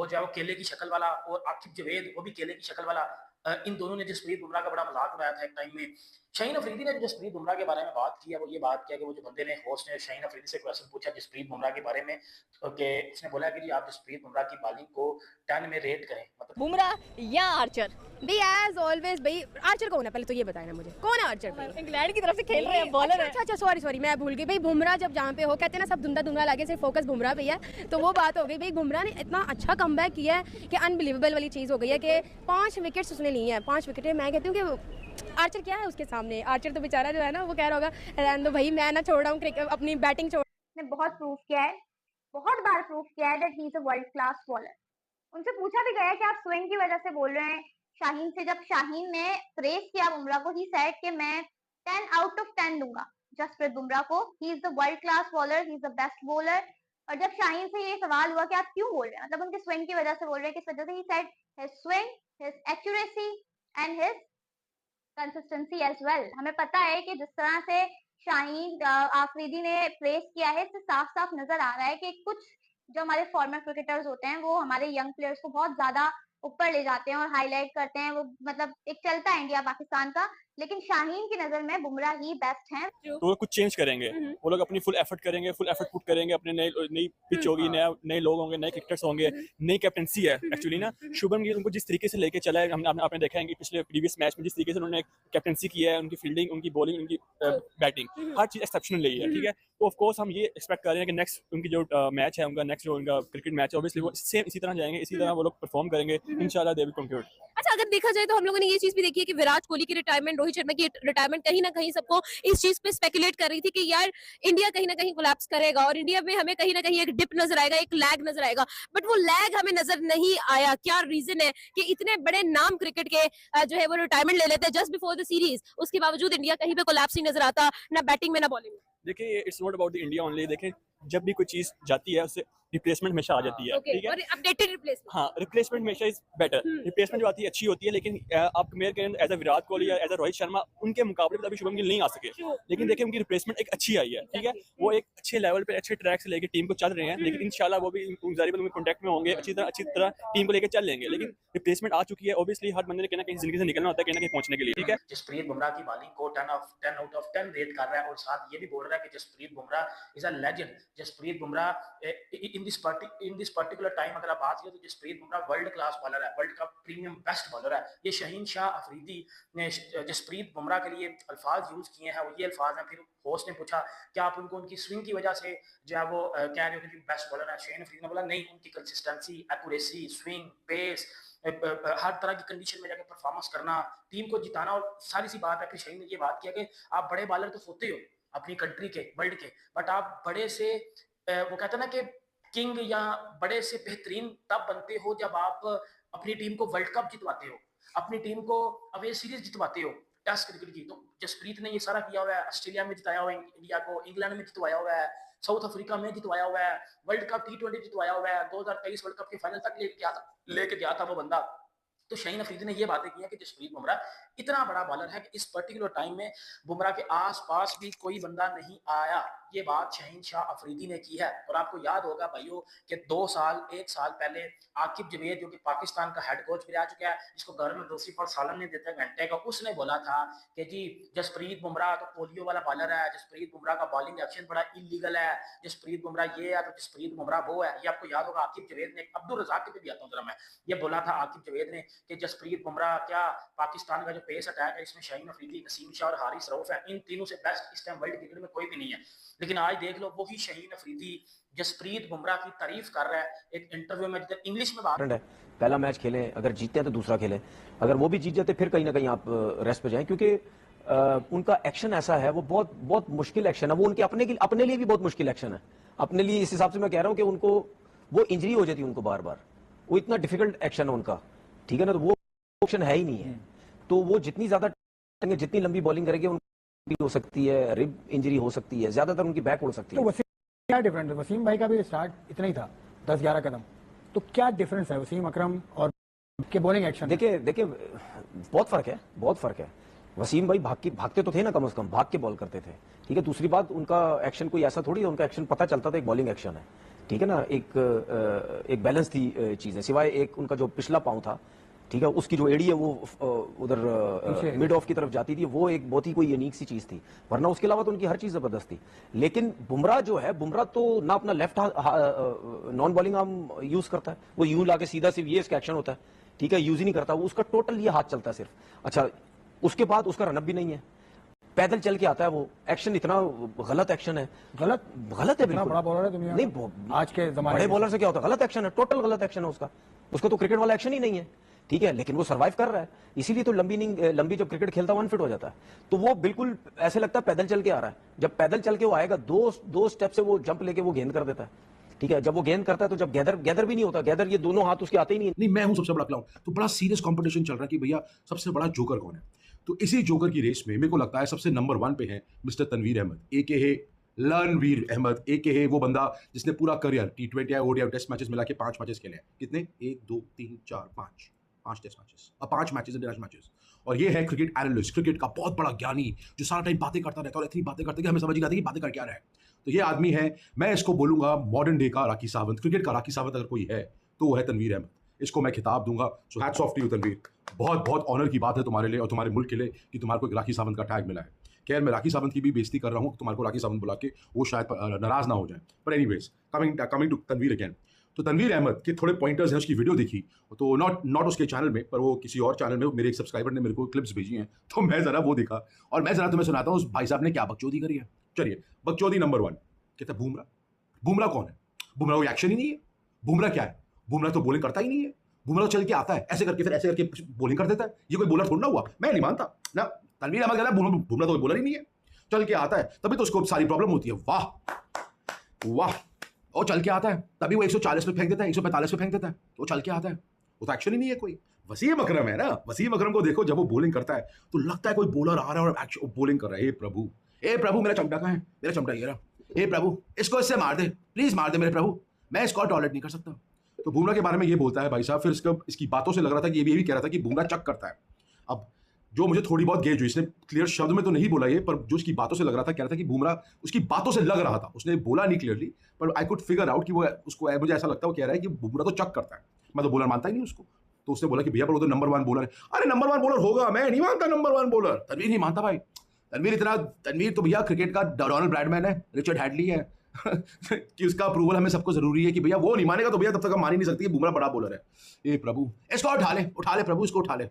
वो जो है वो केले की शक्ल वाला, और आकिब जवेद वो भी केले की शक्ल वाला। इन दोनों ने जसप्रीत बुमराह का बड़ा मजाक उड़ाया था एक टाइम में। शाहीन अफरीदी ने जो जसप्रीत बुमराह के बारे में बात की है, वो ये बात किया कि वो जो बंदे ने, होस्ट ने शाहीन अफरीदी से क्वेश्चन पूछा जसप्रीत बुमराह के बारे में, कि उसने बोला कि जी आप जसप्रीत बुमराह की बॉलिंग को 10 में रेट करें, मतलब बुमराह या आर्चर? भाई एज ऑलवेज भाई, आर्चर कौन है पहले तो ये बताएं ना मुझे, कौन है आर्चर? भाई इंग्लैंड की तरफ से खेल रहे हैं, बॉलर है। अच्छा सॉरी मैं भूल गई भाई। बुमराह जब जहाँ पे हो, कहते हैं ना सब धुंधला लगे, सिर्फ फोकस बुमराह पे है, तो वो बात हो गई भाई। बुमराह ने इतना अच्छा कमबैक किया है कि अनबिलीवेबल वाली चीज़ हो गई है कि 5 विकेट्स उसने ली हैं, 5 विकेटें। मैं कहती हूँ कि आर्चर क्या है उसके सामने? आर्चर तो बेचारा जो है ना, वो कह रहा होगा रहने दो भाई, मैं ना छोड़ रहा हूँ अपनी बैटिंग छोड़। ने बहुत प्रूव किया है, बहुत बार प्रूव किया है that he is a world class bowler. उनसे पूछा भी गया है कि आप स्विंग की वजह से बोल रहे हैं शाहीन से। जब शाहीन ने प्रेस किया बुमराह को, ही सेड कि मैं 10 आउट ऑफ 10 दूंगा जसप्रीत बुमराह को, he is the world class bowler, he is the best bowler. और जब शाहीन से ये सवाल हुआ कि आप क्यों बोल रहे हैं, मतलब उनके स्विंग की वजह से बोल रहे हैं, किस वजह से, he said his swing, his accuracy and his consistency as well. हमें पता है कि जिस तरह से शाहीन आफरीदी ने प्रेस किया है, इससे साफ साफ नजर आ रहा है कि कुछ जो हमारे फॉर्मर क्रिकेटर्स होते हैं वो हमारे यंग प्लेयर्स को बहुत ज्यादा ऊपर ले जाते हैं और हाईलाइट करते हैं। वो मतलब एक चलता है इंडिया पाकिस्तान का, लेकिन शाहीन की नजर में बुमराह ही बेस्ट हैं। तो वो कुछ चेंज करेंगे, वो लोग अपनी फुल एफर्ट करेंगे, फुल एफर्ट पुट करेंगे, अपने नई पिच होगी, नए लोग होंगे, नए क्रिकेटर्स होंगे, नई कैप्टनसी है एक्चुअली ना। शुभम गिल उनको जिस तरीके से लेके चला है, आपने देखा है कि पिछले प्रीवियस मैच में जिस तरीके से उन्होंने कैप्टनसी किया है, उनकी फील्डिंग, उनकी बॉलिंग, उनकी बैटिंग, हर चीज एक्सेप्शनल रही है, ठीक है। तो ऑफ कोर्स हम ये एक्सपेक्ट कर रहे हैं कि नेक्स्ट उनकी जो मैच है, उनका नेक्स्ट जो उनका क्रिकेट मैच है, ऑब्वियसली वो सेम इसी तरह जाएंगे, इसी तरह वो लोग परफॉर्म करेंगे, इंशाल्लाह दे विल कंक्लूड। अच्छा, अगर देखा जाए तो हम लोगों ने ये चीज भी देखी है कि विराट कोहली की रिटायरमेंट, रोहित शर्मा की रिटायरमेंट, कहीं ना कहीं सबको इस चीज पे स्पेकुलेट कर रही थी कि यार इंडिया कहीं ना कहीं कोलैप्स करेगा और इंडिया में हमें कहीं ना कहीं एक डिप नजर आएगा, एक लैग नजर आएगा। बट वो लैग हमें नजर नहीं आया। क्या रीजन है कि इतने बड़े नाम क्रिकेट के जो है वो रिटायरमेंट ले लेते हैं जस्ट बिफोर द सीरीज, उसके बावजूद इंडिया कहीं पे कोलैप्स नहीं नजर आता, ना बैटिंग में ना बॉलिंग में? देखिए, it's not about the India only. देखें, जब भी कोई चीज जाती है उससे रिप्लेसमेंट हमेशा आ जाती है, ठीक है। और अपडेटेड रिप्लेसमेंट, हाँ, रिप्लेसमेंट हमेशा इज बेटर। रिप्लेसमेंट जो आती है अच्छी होती है, लेकिन आप कंपेयर करें एज अ विराट कोहली या एज अ रोहित शर्मा, उनके मुकाबले में अभी शुभम गिल नहीं आ सके, लेकिन देखिए उनकी रिप्लेसमेंट एक अच्छी आई है, ठीक है। वो एक अच्छे लेवल पे, अच्छे ट्रैक से लेके टीम को चल रहे हैं, लेकिन इंशाल्लाह वो भी उनके कॉन्टैक्ट में होंगे, अच्छी तरह टीम को लेकर चल लेंगे। लेकिन रिप्लेसमेंट आ चुकी है, ऑब्वियसली हर बंदे ने कहीं ना कहीं जिंदगी से निकलना होता है, कहीं ना कहीं पहुंचने के लिए, ठीक है। जसप्रीत बुमराह की बॉलिंग को 10 आउट ऑफ 10 रेट कर रहा है, और साथ ये भी बोल रहा है कि Jasprit Bumrah is a legend. Jasprit Bumrah in this particular time अगर आप बात करें तो Jasprit Bumrah world class bowler है, वर्ल्ड का प्रीमियम बेस्ट बॉलर है। ये शाहीन शाह अफरीदी ने जसप्रीत बुमराह के लिए अल्फाज यूज किए हैं, वो ये अल्फाज हैं। फिर होस्ट ने पूछा क्या आप उनको उनकी स्विंग की वजह से जो है वो कह रहे हो कि बेस्ट बॉलर है? शाहीन अफरीदी ने बोला नहीं, उनकी कंसिस्टेंसी, एक्यूरेसी, स्विंग, पेस, हर तरह की कंडीशन में जाकर परफॉर्मेंस करना, टीम को जिताना, और सारी सी बात है। फिर शाहीन ने ये बात किया कि आप बड़े बॉलर तो होते हो अपनी कंट्री के, वर्ल्ड के, बट आप बड़े से वो कहते हैं ना कि किंग या बड़े से बेहतरीन तब बनते हो जब आप अपनी टीम को वर्ल्ड कप जितवाते हो, अपनी टीम को अवे सीरीज जितवाते हो टेस्ट क्रिकेट की। तो जसप्रीत ने ये सारा किया हुआ है, ऑस्ट्रेलिया में जिताया हुआ है इंडिया को, इंग्लैंड में जितवाया हुआ है, साउथ अफ्रीका में जितवाया हुआ है, वर्ल्ड कप T20 जितवाया हुआ है, 2023 वर्ल्ड कप के फाइनल तक लेके गया था वो बंदा। तो शाहीन अफरीदी ने ये बातें की है कि जसप्रीत बुमराह इतना बड़ा बॉलर है कि इस पर्टिकुलर टाइम में बुमराह के आसपास भी कोई बंदा नहीं आया। ये बात शाहीन शाह अफरीदी ने की है। और आपको याद होगा भाइयों कि 1 साल पहले आकिब जवेद, जो कि पाकिस्तान का हेड कोच भी रह चुका है, जिसको गवर्नमेंट दूसरी पर सालन ने देते घंटे का, उसने बोला था कि जी जसप्रीत बुमराह तो पोलियो वाला बॉलर है, जसप्रीत बुमराह का बॉलिंग एक्शन बड़ा इलीगल है, जसप्रीत बुमराह ये है तो जसप्रीत बुमराह वो है। ये आपको याद होगा आकिब जवेद ने, अब्दुल रजाक के पे भी आता हूँ जरा मैं, ये बोला था आकिब जवेद ने कि जसप्रीत बुमराह क्या पाकिस्तान का जो पेस अटैक है इसमें शाहीन अफरीदी, नसीम शाह और हारिस रऊफ है, इन तीनों से बेस्ट इस टाइम वर्ल्ड क्रिकेट में कोई भी नहीं है। लेकिन आज देख लो वही शाहीन अफरीदी जसप्रीत बुमराह की तारीफ कर रहा है एक इंटरव्यू में, जब इंग्लिश में बात है। पहला मैच खेलें, अगर जीतते हैं तो दूसरा खेलें, अगर वो भी जीत जाते फिर कहीं ना कहीं आप रेस्ट पे जाएं, क्योंकि उनका एक्शन ऐसा है, वो बहुत बहुत मुश्किल एक्शन है, वो उनके अपने लिए भी बहुत मुश्किल एक्शन है अपने लिए। इस हिसाब से मैं कह रहा हूं कि उनको वो इंजरी हो जाती है उनको बार बार, वो इतना डिफिकल्ट एक्शन है उनका, ठीक है ना। तो वो ऑप्शन है ही नहीं है, तो वो जितनी ज्यादा जितनी लंबी बॉलिंग करेंगे उनकी हो सकती है, रिब इंजरी हो सकती है, ज्यादातर उनकी बैक हो सकती है। तो वसीम क्या डिफरेंस है? वसीम भाई का भी स्टार्ट इतना ही था, 10-11 कदम, तो क्या डिफरेंस है वसीम अकरम और के बॉलिंग एक्शन? देखिए बहुत फर्क है। वसीम भाई भागते तो थे ना, कम से कम भाग के बॉल करते थे, ठीक है। दूसरी बात, उनका एक्शन कोई ऐसा थोड़ी है, उनका एक्शन पता चलता था एक बॉलिंग एक्शन है, ठीक है ना, एक बैलेंस थी चीजें, सिवाय एक उनका जो पिछला पांव था, ठीक है, उसकी जो एड़ी है वो उधर मिड ऑफ की तरफ जाती थी, वो एक बहुत ही कोई यूनिक सी चीज थी, वरना उसके अलावा तो उनकी हर चीज जबरदस्त थी। लेकिन बुमराह जो है, बुमराह तो ना अपना left non bowling arm use करता है, वो यूं लाके सीधा सिर्फ ये इसका एक्शन होता है, ठीक है, यूज ही नहीं करता वो, उसका टोटल ये हाथ चलता है सिर्फ। अच्छा, उसके बाद उसका रनअप भी नहीं है, पैदल चल के आता है वो, एक्शन इतना गलत एक्शन है, गलत है इतना बड़ा बॉलर है दुनिया में नहीं, आज के जमाने बड़े में। बॉलर से क्या होता है, गलत एक्शन है, टोटल गलत एक्शन है उसका तो क्रिकेट वाला एक्शन ही नहीं है, ठीक है, लेकिन वो सर्वाइव कर रहा है, इसीलिए तो लंबी जब क्रिकेट खेलता है अनफिट हो जाता है, तो वो बिल्कुल ऐसे लगता है पैदल चल के आ रहा है। जब पैदल चल के वो आएगा, दो स्टेप से वो जंप लेके वो गेंद कर देता है, ठीक है, जब वो गेंद करता है तो जब गैदर भी नहीं होता, गैदर ये दोनों हाथ उसके आते ही नहीं है। नहीं, मैं हूं सबसे बड़ा क्लाउन, तो बड़ा सीरियस कंपटीशन चल रहा है कि भैया सबसे बड़ा जोकर कौन है। तो इसी जोकर की रेस में मेरे को लगता है सबसे नंबर 1 पे है मिस्टर तनवीर अहमद, एके लर्नवीर अहमद, एके वो बंदा जिसने पूरा करियर T20 या ओडीआई टेस्ट मैचेस मिला के 5 मैचेस खेले हैं। कितने? 1 2 3 4 5 टेस्ट मैचेस और 5 मैचेस इंटरनेशनल मैचेस। और ये है क्रिकेट एनालिस्ट, क्रिकेट का बहुत बड़ा ज्ञानी, जो सारा टाइम बातें करता रहता है और इतनी बातें करता है कि हमें समझ नहीं आती कि बातें कर क्या रहा है। तो ये आदमी है, मैं इसको बोलूंगा मॉडर्न डे का राखी सावंत, क्रिकेट का राखी सावंत अगर कोई है तो वो है तनवीर अहमद। इसको मैं खिताब दूंगा। So hats off to you Tanveer, बहुत बहुत ऑनर की बात है तुम्हारे लिए और तुम्हारे मुल्क के लिए कि तुम्हारे को एक राखी सावंत का टैग मिला है। खैर, मैं राखी सावंत की भी बेइज्जती कर रहा हूँ तुम्हारे को राखी सावंत बुला के, वो शायद नाराज ना हो जाए। पर anyways, coming to Tanveer again, तो तनवीर अहमद के थोड़े पॉइंटर्स हैं, उसकी वीडियो देखी तो नॉट उसके चैनल में, पर वो किसी और चैनल में, मेरे एक सब्सक्राइबर ने मेरे को क्लिप्स भेजी हैं, तो मैं जरा वो देखा और मैं जरा तुम्हें सुनाता हूँ उस भाई साहब ने क्या बकचोदी करी है। चलिए, बकचोदी नंबर 1, कहते बुमराह कौन है? बुमराह कोई एक्शन ही नहीं है। बुमराह क्या है? बुमराह तो बॉलिंग करता ही नहीं है। बुमराह चल के आता है ऐसे करके, फिर ऐसे करके बॉलिंग कर देता है। ये कोई बॉलर थोड़ा ना हुआ, मैं नहीं मानता ना। तनवीर अहमद कहता है बुमराह तो कोई बॉलर ही नहीं है, चल के आता है तभी तो उसको सारी प्रॉब्लम होती है। वाह वाह, और चल के आता है तभी वो 140 पे फेंक देता है, 145 पे फेंक देता है, तो चल के आता है, वो तो एक्शन ही नहीं है कोई। वसीम अकरम है ना, वसीम अकरम को देखो, जब वो बॉलिंग करता है तो लगता है कोई बॉलर आ रहा है और एक्शन बॉलिंग कर रहा है। हे प्रभु मेरा चमटा कहाँ है? मेरा चमटा ये रहा। हे प्रभु, इसको इससे मार दे, प्लीज मार दे मेरे प्रभु, मैं इसको टॉलरेट नहीं कर सकता। तो बुमराह के बारे में ये बोलता है भाई साहब। फिर इसकी बातों से लग रहा था कि ये भी कह रहा था कि बुमराह चक करता है। अब जो मुझे थोड़ी बहुत गेज हुई, इसने क्लियर शब्द में तो नहीं बोला ये, पर जो उसकी बातों से लग रहा था, कह रहा था कि बुमराह, उसकी बातों से लग रहा था, उसने बोला नहीं क्लियरली, पर आई कुड फिगर आउट कि वो उसको, मुझे ऐसा लगता है वो कह रहा है कि बुमराह तो चक करता है, मैं तो बॉलर मानता ही नहीं उसको। तो उसने बोला कि भैया पर वो तो नंबर 1 बॉलर है। अरे नंबर 1 बॉलर होगा, मैं नहीं मानता नंबर 1 बॉलर। तनवीर नहीं मानता भाई, तनवीर तो भैया क्रिकेट का डोनाल्ड ब्रैडमैन है, रिचर्ड हैडली है कि उसका अप्रूवल हमें सबको जरूरी है कि भैया वो नहीं मानेगा तो भैया तब तक हम मान ही नहीं सकती कि बुमराह बड़ा बॉलर है। ए प्रभु, इसको उठा ले प्रभु, इसको उठा ले।